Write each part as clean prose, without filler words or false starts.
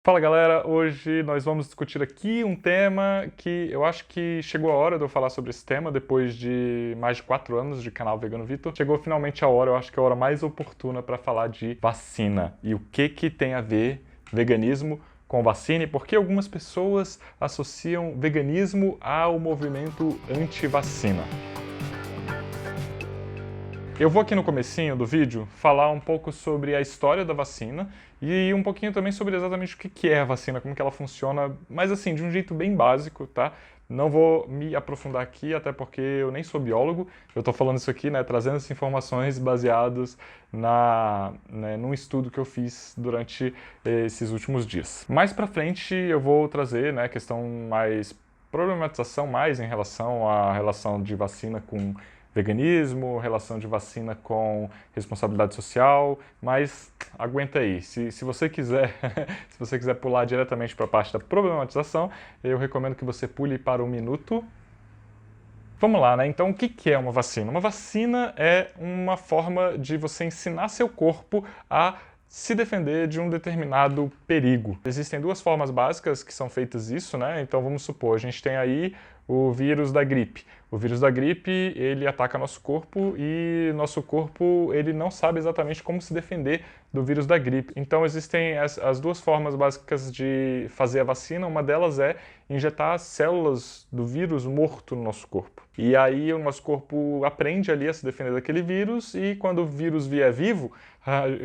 Fala galera, hoje nós vamos discutir aqui um tema que eu acho que chegou a hora de eu falar sobre esse tema depois de mais de 4 anos de canal Vegano Vitor. Chegou finalmente a hora, eu acho que é a hora mais oportuna para falar de vacina e o que tem a ver veganismo com vacina e por que algumas pessoas associam veganismo ao movimento anti-vacina. Eu vou aqui no comecinho do vídeo falar um pouco sobre a história da vacina e um pouquinho também sobre exatamente o que é a vacina, como que ela funciona, mas assim, de um jeito bem básico, tá? Não vou me aprofundar aqui, até porque eu nem sou biólogo, eu tô falando isso aqui, né, trazendo essas informações baseadas num estudo que eu fiz durante esses últimos dias. Mais pra frente eu vou trazer, né, questão mais problematização mais em relação à relação de vacina com veganismo, relação de vacina com responsabilidade social, mas aguenta aí. Se você quiser, se você quiser pular diretamente para a parte da problematização, eu recomendo que você pule para 1 minuto. Vamos lá, né? Então, o que é uma vacina? Uma vacina é uma forma de você ensinar seu corpo a se defender de um determinado perigo. Existem duas formas básicas que são feitas isso, né? Então vamos supor, a gente tem aí o vírus da gripe. O vírus da gripe, ele ataca nosso corpo e nosso corpo, ele não sabe exatamente como se defender do vírus da gripe. Então existem as duas formas básicas de fazer a vacina. Uma delas é injetar células do vírus morto no nosso corpo. E aí o nosso corpo aprende ali a se defender daquele vírus e quando o vírus vier vivo,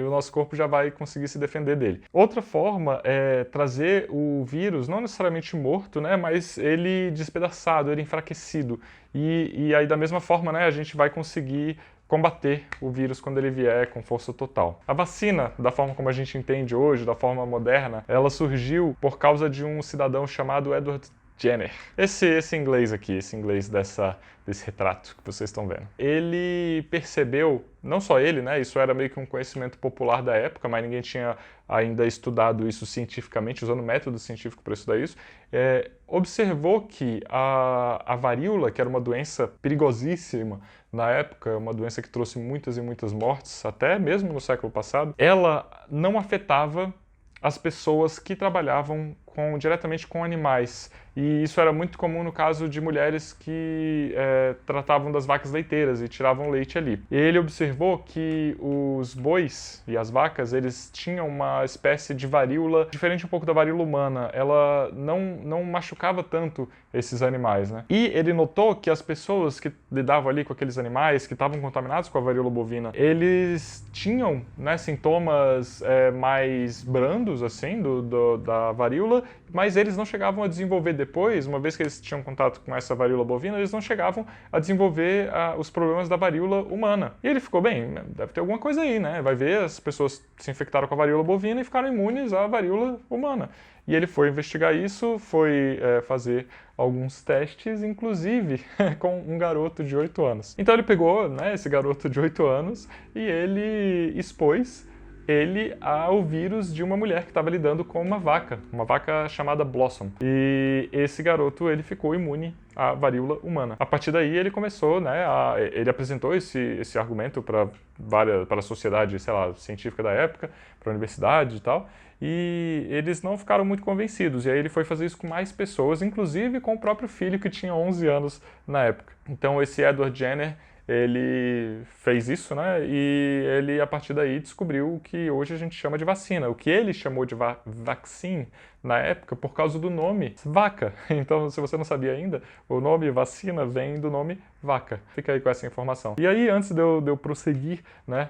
o nosso corpo já vai conseguir se defender dele. Outra forma é trazer o vírus, não necessariamente morto, né, mas ele despedaçado, ele enfraquecido. E aí da mesma forma, né, a gente vai conseguir combater o vírus quando ele vier com força total. A vacina, da forma como a gente entende hoje, da forma moderna, ela surgiu por causa de um cidadão chamado Edward Jenner. Esse inglês aqui, esse inglês desse retrato que vocês estão vendo. Ele percebeu, não só ele, né, isso era meio que um conhecimento popular da época, mas ninguém tinha ainda estudado isso cientificamente, usando método científico para estudar isso, observou que a varíola, que era uma doença perigosíssima na época, uma doença que trouxe muitas e muitas mortes, até mesmo no século passado, ela não afetava as pessoas que trabalhavam diretamente com animais. E isso era muito comum no caso de mulheres que tratavam das vacas leiteiras e tiravam leite ali. Ele observou que os bois e as vacas, eles tinham uma espécie de varíola, diferente um pouco da varíola humana. Ela não machucava tanto esses animais, né? E ele notou que as pessoas que lidavam ali com aqueles animais, que estavam contaminados com a varíola bovina, eles tinham, né, sintomas mais brandos, assim, da varíola, mas eles não chegavam a desenvolver depois, uma vez que eles tinham contato com essa varíola bovina, eles não chegavam a desenvolver os problemas da varíola humana. E ele ficou, bem, deve ter alguma coisa aí, né? Vai ver, as pessoas se infectaram com a varíola bovina e ficaram imunes à varíola humana. E ele foi investigar isso, foi fazer alguns testes, inclusive com um garoto de 8 anos. Então ele pegou, né, esse garoto de 8 anos e ele expôs ele ao vírus de uma mulher que estava lidando com uma vaca chamada Blossom. E esse garoto, ele ficou imune à varíola humana. A partir daí ele começou, né, ele apresentou esse argumento para a sociedade, sei lá, científica da época, para a universidade e tal, e eles não ficaram muito convencidos. E aí ele foi fazer isso com mais pessoas, inclusive com o próprio filho que tinha 11 anos na época. Então esse Edward Jenner, ele fez isso, né, e ele, a partir daí, descobriu o que hoje a gente chama de vacina. O que ele chamou de vaccine, na época, por causa do nome vaca. Então, se você não sabia ainda, o nome vacina vem do nome vaca. Fica aí com essa informação. E aí, antes de eu prosseguir, né,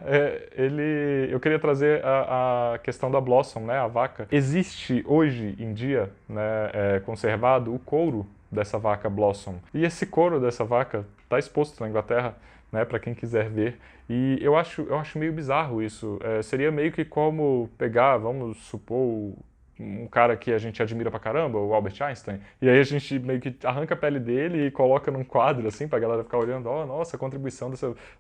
eu queria trazer a questão da Blossom, né, a vaca. Existe, hoje em dia, né, conservado o couro dessa vaca Blossom. E esse couro dessa vaca está exposto na Inglaterra, né, para quem quiser ver. E eu acho meio bizarro isso. Seria meio que como pegar, vamos supor, um cara que a gente admira pra caramba, o Albert Einstein, e aí a gente meio que arranca a pele dele e coloca num quadro, assim, pra galera ficar olhando, ó, nossa, a contribuição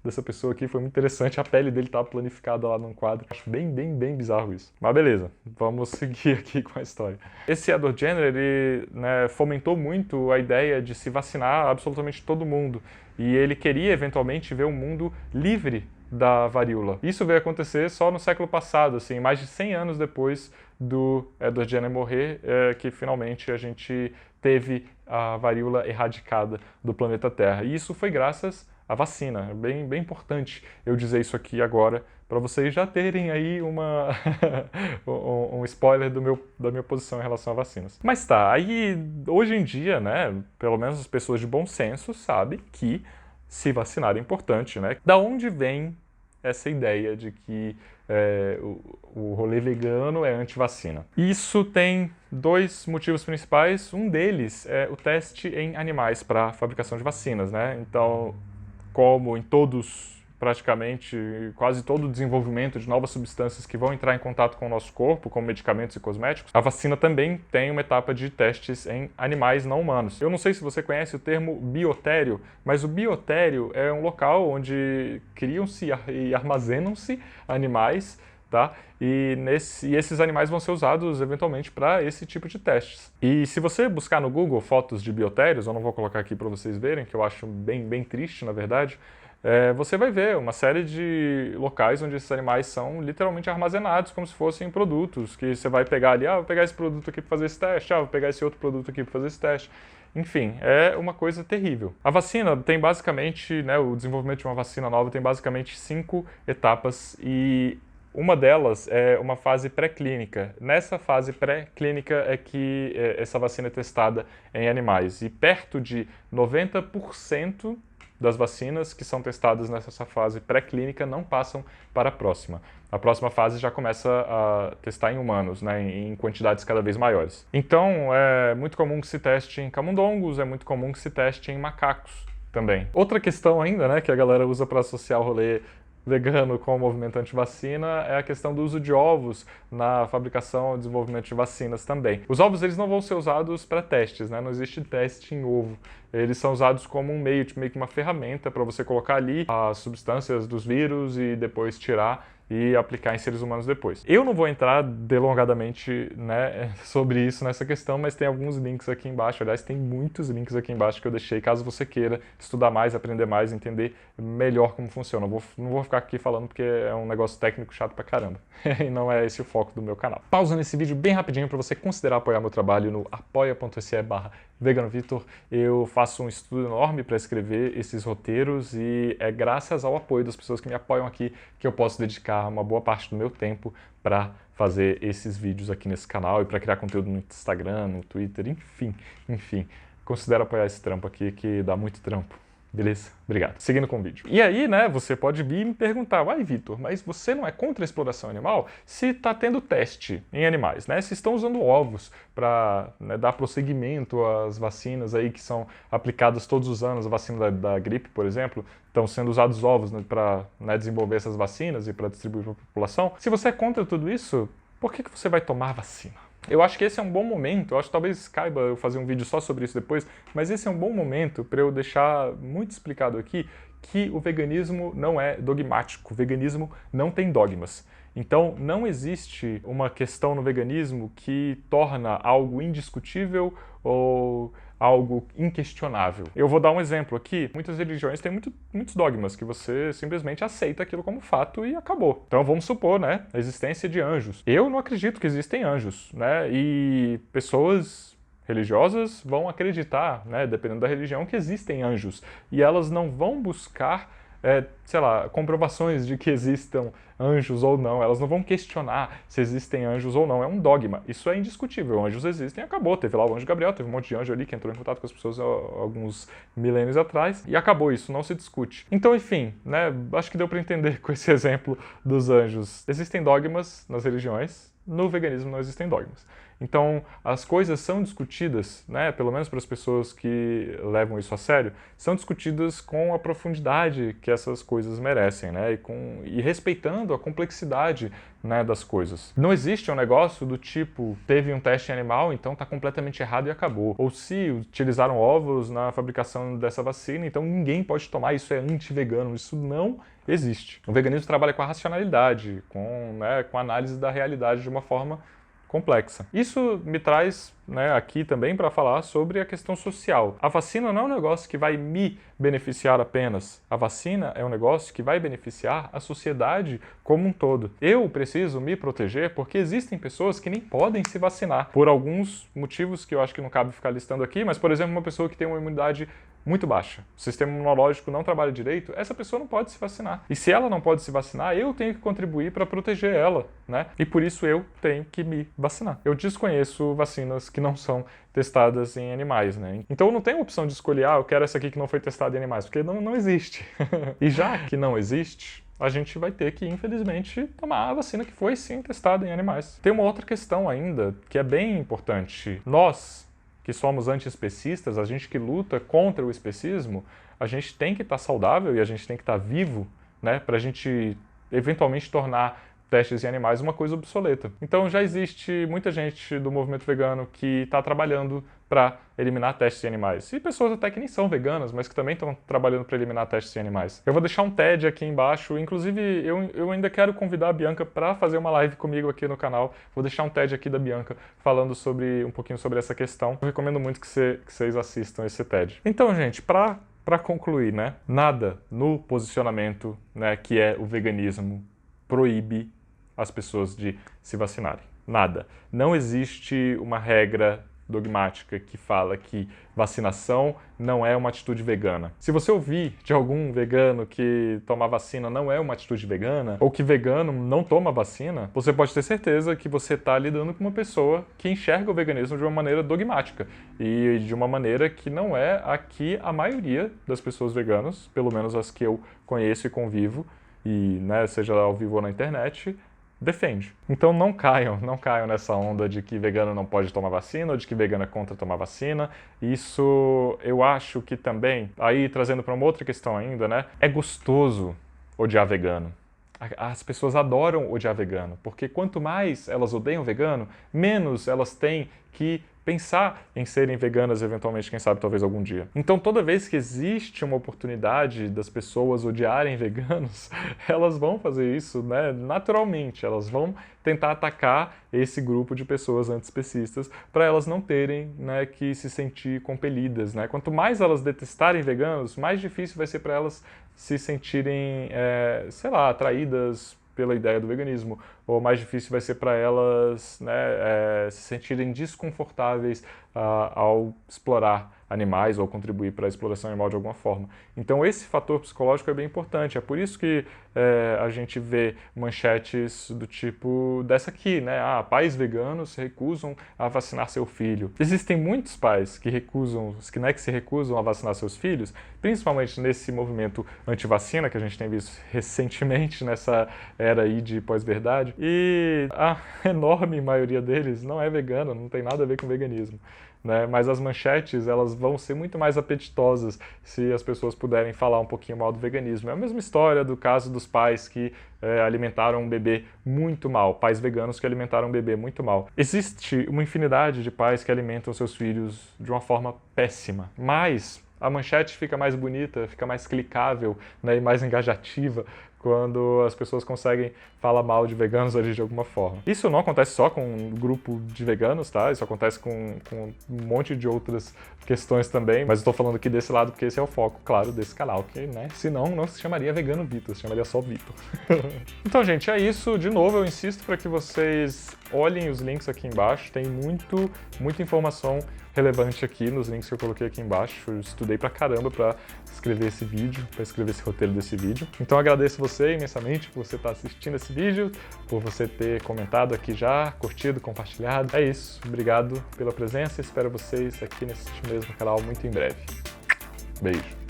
dessa pessoa aqui foi muito interessante, a pele dele tá planificada lá num quadro. Acho bem bizarro isso. Mas beleza, vamos seguir aqui com a história. Esse Edward Jenner, ele, né, fomentou muito a ideia de se vacinar absolutamente todo mundo, e ele queria eventualmente ver um mundo livre da varíola. Isso veio acontecer só no século passado, assim, mais de 100 anos depois do Edward Jenner morrer, que finalmente a gente teve a varíola erradicada do planeta Terra. E isso foi graças à vacina. É bem importante eu dizer isso aqui agora, para vocês já terem aí um spoiler da minha posição em relação a vacinas. Mas tá, aí hoje em dia, né, pelo menos as pessoas de bom senso sabem que se vacinar é importante, né? Da onde vem essa ideia de que o rolê vegano é anti-vacina? Isso tem dois motivos principais. Um deles é o teste em animais para fabricação de vacinas, né? Então, como em praticamente quase todo o desenvolvimento de novas substâncias que vão entrar em contato com o nosso corpo, como medicamentos e cosméticos, a vacina também tem uma etapa de testes em animais não humanos. Eu não sei se você conhece o termo biotério, mas o biotério é um local onde criam-se e armazenam-se animais, tá? E esses animais vão ser usados eventualmente para esse tipo de testes. E se você buscar no Google fotos de biotérios, eu não vou colocar aqui para vocês verem, que eu acho bem triste, na verdade, você vai ver uma série de locais onde esses animais são literalmente armazenados como se fossem produtos, que você vai pegar ali, vou pegar esse produto aqui para fazer esse teste, vou pegar esse outro produto aqui para fazer esse teste. Enfim, é uma coisa terrível. A vacina tem basicamente, né, o desenvolvimento de uma vacina nova tem basicamente 5 etapas e uma delas é uma fase pré-clínica. Nessa fase pré-clínica é que essa vacina é testada em animais e perto de 90% das vacinas que são testadas nessa fase pré-clínica não passam para a próxima. A próxima fase já começa a testar em humanos, né, em quantidades cada vez maiores. Então, é muito comum que se teste em camundongos, é muito comum que se teste em macacos também. Outra questão ainda, né, que a galera usa para associar o rolê vegano com o movimento anti-vacina é a questão do uso de ovos na fabricação e desenvolvimento de vacinas também. Os ovos eles não vão ser usados para testes, né? Não existe teste em ovo. Eles são usados como um meio que uma ferramenta para você colocar ali as substâncias dos vírus e depois tirar e aplicar em seres humanos depois. Eu não vou entrar delongadamente, né, sobre isso nessa questão, mas tem alguns links aqui embaixo. Aliás, tem muitos links aqui embaixo que eu deixei, caso você queira estudar mais, aprender mais, entender melhor como funciona. Não vou ficar aqui falando porque é um negócio técnico chato pra caramba. E não é esse o foco do meu canal. Pausa nesse vídeo bem rapidinho para você considerar apoiar meu trabalho no apoia.se/veganovitor. Eu faço um estudo enorme para escrever esses roteiros e é graças ao apoio das pessoas que me apoiam aqui que eu posso dedicar uma boa parte do meu tempo para fazer esses vídeos aqui nesse canal e para criar conteúdo no Instagram, no Twitter, enfim. Considero apoiar esse trampo aqui que dá muito trampo. Beleza? Obrigado. Seguindo com o vídeo. E aí, né, você pode vir e me perguntar, uai, Vitor, mas você não é contra a exploração animal? Se está tendo teste em animais, né? Se estão usando ovos para, né, dar prosseguimento às vacinas aí que são aplicadas todos os anos, a vacina da gripe, por exemplo, estão sendo usados ovos, né, para, né, desenvolver essas vacinas e para distribuir para a população. Se você é contra tudo isso, por que você vai tomar vacina? Eu acho que esse é um bom momento, eu acho que talvez caiba eu fazer um vídeo só sobre isso depois, mas esse é um bom momento para eu deixar muito explicado aqui que o veganismo não é dogmático, o veganismo não tem dogmas. Então, não existe uma questão no veganismo que torna algo indiscutível ou algo inquestionável. Eu vou dar um exemplo aqui. Muitas religiões têm muitos dogmas que você simplesmente aceita aquilo como fato e acabou. Então vamos supor, né, a existência de anjos. Eu não acredito que existem anjos, né, e pessoas religiosas vão acreditar, né, dependendo da religião, que existem anjos. E elas não vão buscar sei lá, comprovações de que existam anjos ou não. Elas não vão questionar se existem anjos ou não. É um dogma. Isso é indiscutível. Anjos existem e acabou. Teve lá o anjo Gabriel, teve um monte de anjo ali que entrou em contato com as pessoas alguns milênios atrás e acabou. Isso não se discute. Então, enfim, né, acho que deu para entender com esse exemplo dos anjos. Existem dogmas nas religiões. No veganismo não existem dogmas. Então, as coisas são discutidas, né, pelo menos para as pessoas que levam isso a sério, são discutidas com a profundidade que essas coisas merecem, né, e respeitando a complexidade, né, das coisas. Não existe um negócio do tipo, teve um teste em animal, então está completamente errado e acabou. Ou se utilizaram ovos na fabricação dessa vacina, então ninguém pode tomar, isso é anti-vegano, isso não existe. O veganismo trabalha com a racionalidade, com a análise da realidade de uma forma complexa. Isso me traz né, aqui também para falar sobre a questão social. A vacina não é um negócio que vai me beneficiar apenas. A vacina é um negócio que vai beneficiar a sociedade como um todo. Eu preciso me proteger porque existem pessoas que nem podem se vacinar por alguns motivos que eu acho que não cabe ficar listando aqui, mas, por exemplo, uma pessoa que tem uma imunidade muito baixa, o sistema imunológico não trabalha direito, essa pessoa não pode se vacinar. E se ela não pode se vacinar, eu tenho que contribuir para proteger ela, né? E por isso eu tenho que me vacinar. Eu desconheço vacinas que não são testadas em animais, né? Então eu não tenho a opção de escolher, eu quero essa aqui que não foi testada em animais, porque não existe. E já que não existe, a gente vai ter que, infelizmente, tomar a vacina que foi sim testada em animais. Tem uma outra questão ainda, que é bem importante. Nós, que somos anti-especistas, a gente que luta contra o especismo, a gente tem que estar saudável e a gente tem que estar vivo, né, para a gente eventualmente tornar testes em animais uma coisa obsoleta. Então já existe muita gente do movimento vegano que está trabalhando para eliminar testes em animais. E pessoas até que nem são veganas, mas que também estão trabalhando para eliminar testes em animais. Eu vou deixar um TED aqui embaixo, inclusive eu ainda quero convidar a Bianca para fazer uma live comigo aqui no canal. Vou deixar um TED aqui da Bianca falando um pouquinho sobre essa questão. Eu recomendo muito que vocês assistam esse TED. Então, gente, para concluir, né, nada no posicionamento, né, que é o veganismo proíbe as pessoas de se vacinarem. Nada. Não existe uma regra dogmática que fala que vacinação não é uma atitude vegana. Se você ouvir de algum vegano que tomar vacina não é uma atitude vegana, ou que vegano não toma vacina, você pode ter certeza que você está lidando com uma pessoa que enxerga o veganismo de uma maneira dogmática e de uma maneira que não é a que a maioria das pessoas veganas, pelo menos as que eu conheço e convivo, e, né, seja ao vivo ou na internet, defende. Então não caiam nessa onda de que vegano não pode tomar vacina ou de que vegano é contra tomar vacina. Isso eu acho que também, aí trazendo para uma outra questão ainda, né, é gostoso odiar vegano. As pessoas adoram odiar vegano, porque quanto mais elas odeiam vegano, menos elas têm que pensar em serem veganas eventualmente, quem sabe, talvez algum dia. Então, toda vez que existe uma oportunidade das pessoas odiarem veganos, elas vão fazer isso, né, naturalmente. Elas vão tentar atacar esse grupo de pessoas antiespecistas para elas não terem, né, que se sentir compelidas, né? Quanto mais elas detestarem veganos, mais difícil vai ser para elas se sentirem, sei lá, atraídas pela ideia do veganismo, ou mais difícil vai ser para elas, né, se sentirem desconfortáveis ao explorar animais ou contribuir para a exploração animal de alguma forma. Então esse fator psicológico é bem importante, é por isso que a gente vê manchetes do tipo dessa aqui, né? Pais veganos recusam a vacinar seu filho. Existem muitos pais que se recusam a vacinar seus filhos, principalmente nesse movimento anti-vacina que a gente tem visto recentemente nessa era aí de pós-verdade, e a enorme maioria deles não é vegana, não tem nada a ver com veganismo. Né? Mas as manchetes elas vão ser muito mais apetitosas se as pessoas puderem falar um pouquinho mal do veganismo. É a mesma história do caso dos pais que alimentaram um bebê muito mal, pais veganos que alimentaram um bebê muito mal. Existe uma infinidade de pais que alimentam seus filhos de uma forma péssima, mas a manchete fica mais bonita, fica mais clicável, né, e mais engajativa quando as pessoas conseguem falar mal de veganos ali de alguma forma. Isso não acontece só com um grupo de veganos, tá? Isso acontece com um monte de outras questões também, mas eu tô falando aqui desse lado porque esse é o foco, claro, desse canal, que, né, senão não se chamaria Vegano Vitor, se chamaria só Vitor. Então, gente, é isso. De novo, eu insisto para que vocês olhem os links aqui embaixo, tem muita informação relevante aqui nos links que eu coloquei aqui embaixo. Eu estudei pra caramba pra escrever esse vídeo, pra escrever esse roteiro desse vídeo. Então agradeço você imensamente por você estar assistindo esse vídeo, por você ter comentado aqui já, curtido, compartilhado. É isso, obrigado pela presença, espero vocês aqui nesse mesmo canal muito em breve. Beijo!